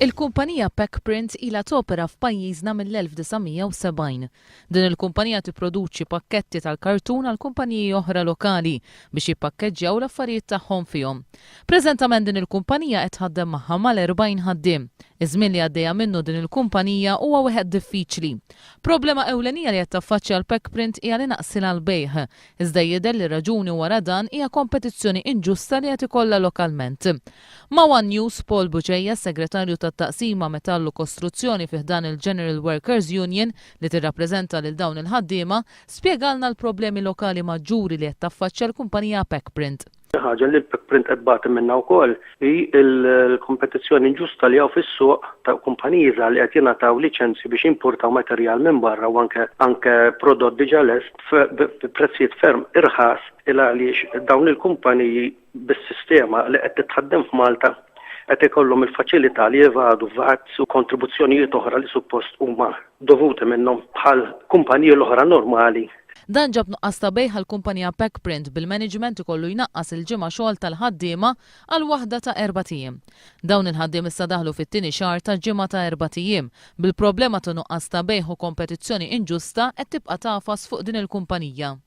Il-kumpanija Packprint ilha topera f'pajjiżna mill-1970. Din il-kumpanija tipproduċi pakketti tal-kartun għal kumpaniji oħra lokali biex jippakkeġġjaw l-affarijiet tagħhom fihom. Preżentament din il-kumpanija qed tħaddem magħha mal-40 ħaddiem. Iż-żmien li għaddejja minnu din il-kumpanija huwa wieħed diffiċli. Problema ewlenija li qed taffaċċja l-Packprint hija li naqsil għall-bejħ. Iżda jidher li raġuni wara dan hija kompetizzjoni inġusta li qed ikollha lokalment. Ma' One News Paul Buġejja, segretarju tat-taqsima Metallu Kostruzzjoni fih dan il-General Workers Union li tirrappreżenta lil dawn il-ħaddiema, spjegalna l-problemi lokali maġġuri li qed taffaċċja l-kumpanija Packprint. ħaġa li l-Packprint qed bagħti minnha wkoll hi l-kompetizzjoni inġusta li hawn fis-suq ta' kumpaniji li qed jingħataw liċenzji biex jimpurtaw materjal minn barra u anke prodott diġà lest b'prezzijiet ferm irħas il għaliex dawn il-kumpaniji bis-sistema li qed titħaddem f'Malta qed ikollhom il-faċilità li jevadu VAT u kontribuzzjonijiet oħra li suppost huma dovuti minnhom bħal kumpaniji l-oħra normali. Dan ġab nuqqas ta' bejħ għall-kumpanija Packprint bil-management ikollu jnaqqas il-ġimgħa xogħol tal-ħaddiema għal waħda ta' 4 ijiem. Dawn il-ħaddiem issa daħlu fit-tieni xahar ta' ġimgħa ta' 4 ijiem. Bil-problema ta' nuqqas ta' bejħ u kompetizzjoni inġusta qed tibqa' tafas fuq din il-kumpanija.